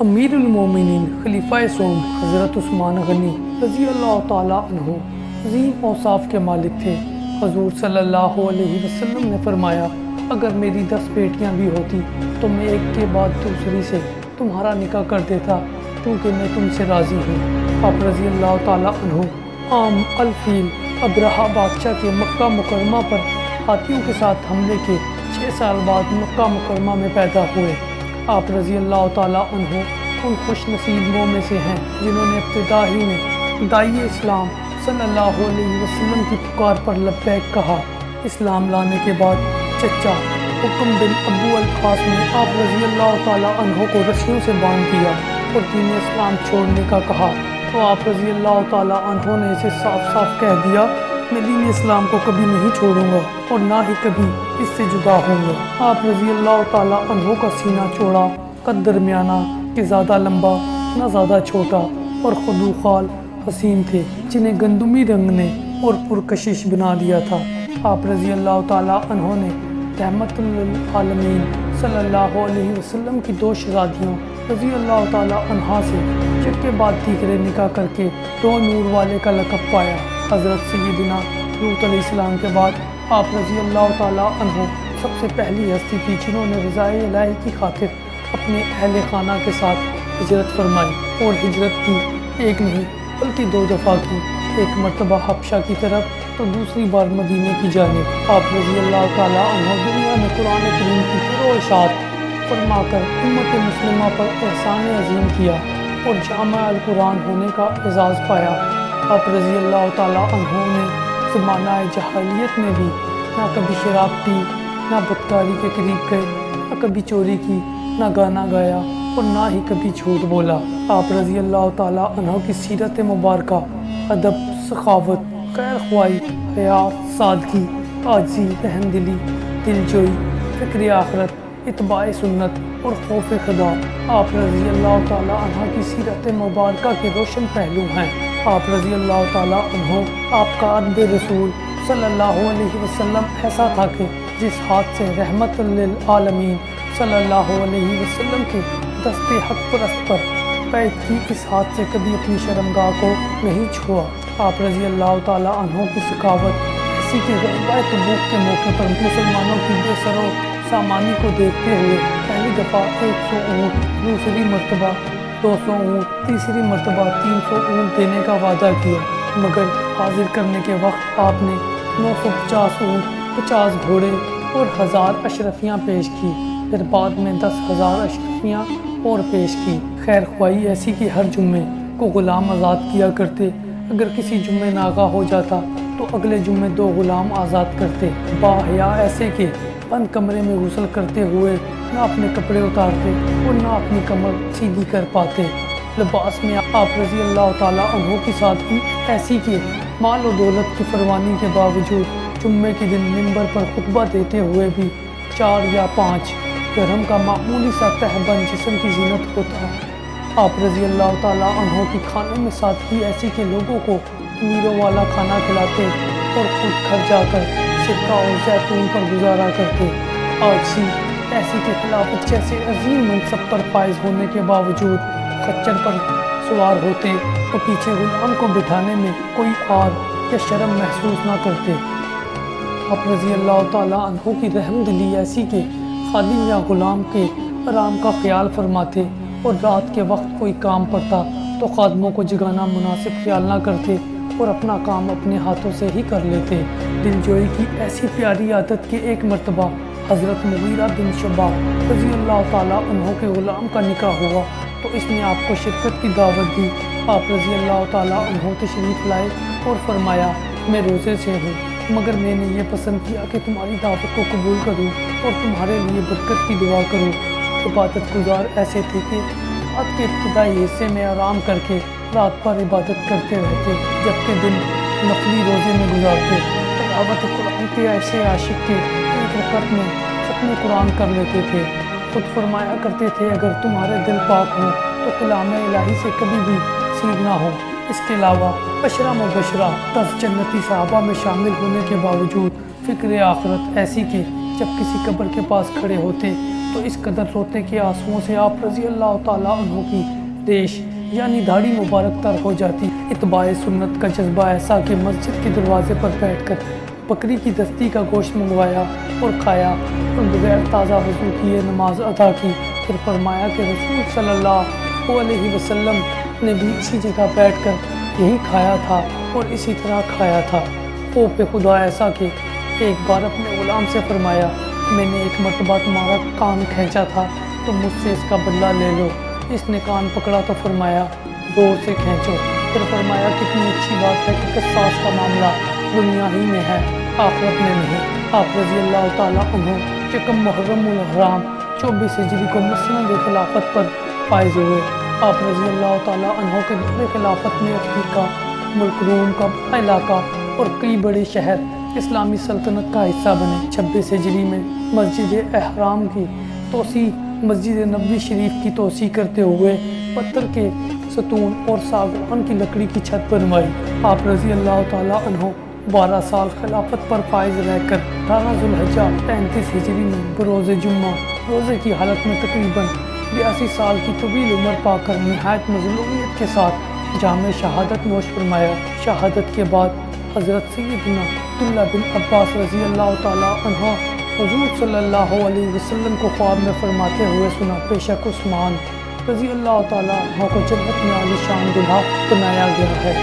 امیر المومنین خلیفہ سوم حضرت عثمان غنی رضی اللہ تعالیٰ عنہ عظیم اوصاف کے مالک تھے۔ حضور صلی اللہ علیہ وسلم نے فرمایا، اگر میری 10 بیٹیاں بھی ہوتی تو میں ایک کے بعد دوسری سے تمہارا نکاح کر دیتا، کیونکہ میں تم سے راضی ہوں۔ آپ رضی اللہ تعالیٰ عنہ عام الفیل ابرہہ بادشاہ کے مکہ مکرمہ پر ہاتھیوں کے ساتھ حملے کے 6 سال بعد مکہ مکرمہ میں پیدا ہوئے۔ آپ رضی اللہ تعالیٰ عنہ ان خوش نصیبوں میں سے ہیں جنہوں نے ابتدا ہی میں داعی اسلام صلی اللہ علیہ وسلم کی پکار پر لبیک کہا۔ اسلام لانے کے بعد چچا حکم بن ابو القاس نے آپ رضی اللہ تعالیٰ عنہ کو رسیوں سے باندھ دیا اور دین اسلام چھوڑنے کا کہا، تو آپ رضی اللہ تعالیٰ عنہ نے اسے صاف صاف کہہ دیا، میں دین اسلام کو کبھی نہیں چھوڑوں گا اور نہ ہی کبھی اس سے جدا ہوں گا۔ آپ رضی اللہ تعالیٰ عنہ کا سینہ چوڑا، قد درمیانہ کہ زیادہ لمبا نہ زیادہ چھوٹا، اور خدوخال حسین تھے جنہیں گندمی رنگ نے اور پرکشش بنا دیا تھا۔ آپ رضی اللہ تعالیٰ عنہ نے رحمت للعالمین صلی اللہ علیہ وسلم کی 2 شہزادیوں رضی اللہ تعالیٰ عنہا سے ایک کے بعد دیگرے نکاح کر کے 2 نور والے کا لقب پایا۔ حضرت سیدنا لوط علیہ السلام کے بعد آپ رضی اللہ تعالیٰ عنہ سب سے پہلی ہستی تھی جنہوں نے رضائے الہی کی خاطر اپنے اہل خانہ کے ساتھ ہجرت فرمائی، اور ہجرت بھی ایک نہیں بلکہ 2 دفعہ کی، ایک مرتبہ حبشہ کی طرف تو دوسری بار مدینے کی جانب۔ آپ رضی اللہ تعالیٰ عنہ دنیا میں قرآن کریم کی فروغ و اشاعت فرما کر امت مسلمہ پر احسان عظیم کیا اور جامع القرآن ہونے کا اعزاز پایا۔ آپ رضی اللہ تعالیٰ عنہ نے زمانہ جاہلیت میں بھی نہ کبھی شراب پی، نہ بدکاری کے قریب گئے، نہ کبھی چوری کی، نہ گانا گایا اور نہ ہی کبھی جھوٹ بولا۔ آپ رضی اللہ تعالیٰ عنہ کی سیرت مبارکہ ادب، سخاوت، خیر خواہی، حیا، سادگی، عاجزی، رحم دلی، دلجوئی، فکر آخرت، اتباع سنت اور خوف خدا آپ رضی اللہ تعالیٰ عنہ کی سیرت مبارکہ کے روشن پہلو ہیں۔ آپ رضی اللہ تعالیٰ عنہ آپ کا ادب رسول صلی اللہ علیہ وسلم ایسا تھا کہ جس ہاتھ سے رحمت للعالمین صلی اللہ علیہ وسلم کے دست حق پرست پر بیعت کی، اس ہاتھ سے کبھی اپنی شرمگاہ کو نہیں چھوا۔ آپ رضی اللہ تعالیٰ عنہ کی سخاوت ایسی کہ غزوہ تبوک کے موقع پر مسلمانوں کی بے سر و سامانی کو دیکھتے ہوئے پہلی دفعہ 100 اونٹ، دوسری مرتبہ 200 اونٹ، تیسری مرتبہ 300 اونٹ دینے کا وعدہ کیا، مگر حاضر کرنے کے وقت آپ نے 950 اونٹ، 50 گھوڑے اور 1000 اشرفیاں پیش کی، پھر بعد میں 10,000 اشرفیاں اور پیش کی۔ خیر خواہی ایسی کہ ہر جمعے کو غلام آزاد کیا کرتے، اگر کسی جمعے ناغہ ہو جاتا تو اگلے جمعے 2 غلام آزاد کرتے۔ باحیا ایسے کہ بند کمرے میں غسل کرتے ہوئے نہ اپنے کپڑے اتارتے اور نہ اپنی کمر سیدھی کر پاتے۔ لباس میں آپ رضی اللہ تعالیٰ عنہ کی سادگی ایسی کہ مال و دولت کی فراوانی کے باوجود جمعے کے دن منبر پر خطبہ دیتے ہوئے بھی 4 یا 5 درہم کا معمولی سا تہبند جسم کی زینت ہوتا۔ آپ رضی اللہ تعالیٰ عنہ کی کھانے میں سادگی ایسی کہ لوگوں کو امیروں والا کھانا کھلاتے اور خود گھر جا کر سرکہ اور زیتون پر گزارا کرتے۔ عاجزی ایسی کہ خلافت جیسے عظیم منصب پر فائز ہونے کے باوجود خچر پر سوار ہوتے تو پیچھے غلام کو بٹھانے میں کوئی عار یا شرم محسوس نہ کرتے۔ آپ رضی اللہ تعالیٰ عنہ کی رحم دلی ایسی کہ خادم یا غلام کے آرام کا خیال فرماتے، اور رات کے وقت کوئی کام پڑتا تو خادموں کو جگانا مناسب خیال نہ کرتے اور اپنا کام اپنے ہاتھوں سے ہی کر لیتے۔ دلجوئی کی ایسی پیاری عادت کہ ایک مرتبہ حضرت مغیرہ بن شعبہ رضی اللہ تعالیٰ عنہ کے غلام کا نکاح ہوا تو اس نے آپ کو شرکت کی دعوت دی۔ آپ رضی اللہ تعالیٰ عنہ تشریف لائے اور فرمایا، میں روزے سے ہوں، مگر میں نے یہ پسند کیا کہ تمہاری دعوت کو قبول کروں اور تمہارے لیے برکت کی دعا کروں۔ عبادت گزار ایسے تھے کہ رات کے ابتدائی حصے میں آرام کر کے رات بھر عبادت کرتے رہتے، جبکہ دن نفلی روزے میں گزارتے۔ تلاوت قرآن کے ایسے عاشق کے ایک رکعت میں ختم قرآن کر لیتے تھے۔ خود فرمایا کرتے تھے، اگر تمہارے دل پاک ہوں تو کلام الہی سے کبھی بھی سیر نہ ہو۔ اس کے علاوہ عشرہ مبشرہ 10 جنتی صحابہ میں شامل ہونے کے باوجود فکر آخرت ایسی کہ جب کسی قبر کے پاس کھڑے ہوتے تو اس قدر روتے کہ آنسوؤں سے آپ رضی اللہ تعالیٰ عنہ کی ریش یعنی داڑھی مبارک تر ہو جاتی۔ اتباع سنت کا جذبہ ایسا کہ مسجد کے دروازے پر بیٹھ کر بکری کی دستی کا گوشت منگوایا اور کھایا اور بغیر تازہ وضو کیے نماز ادا کی۔ پھر فرمایا کہ رسول صلی اللہ علیہ وسلم نے بھی اسی جگہ بیٹھ کر یہی کھایا تھا اور اسی طرح کھایا تھا۔ خوف خدا ایسا کہ ایک بار اپنے غلام سے فرمایا میں نے ایک مرتبہ تمہارا کان کھینچا تھا تو مجھ سے اس کا بدلہ لے لو۔ اس نے کان پکڑا تو فرمایا زور سے کھینچو۔ پھر فرمایا کتنی اچھی بات ہے کہ قصاص کا معاملہ دنیا ہی میں ہے آخرت میں نہیں۔ آپ رضی اللہ تعالیٰ عنہ یکم محرم الحرام 24 ہجری کو مسند خلافت پر فائز ہوئے۔ آپ رضی اللہ تعالیٰ عنہ کے دور خلافت میں افریقہ، ملک روم کا بڑا علاقہ اور کئی بڑے شہر اسلامی سلطنت کا حصہ بنے۔ 26 ہجری میں مسجد احرام کی توسیع، مسجد نبوی شریف کی توسیع کرتے ہوئے پتھر کے ستون اور ساگوان کی لکڑی کی چھت بنوائی۔ آپ رضی اللہ تعالیٰ عنہ 12 سال خلافت پر فائز رہ کر 18 ذوالحجہ 35 ہجری میں بروز جمعہ روزے کی حالت میں تقریباً 82 سال کی طویل عمر پا کر نہایت مظلومیت کے ساتھ جام شہادت نوش فرمایا۔ شہادت کے بعد حضرت سیدنا عبداللہ بن عباس رضی اللہ تعالیٰ عنہ حضور صلی اللہ علیہ وسلم کو خواب میں فرماتے ہوئے سنا بے شک عثمان رضی اللہ تعالیٰ عنہ کو جنت میں عالی شان دلہا بنایا گیا ہے۔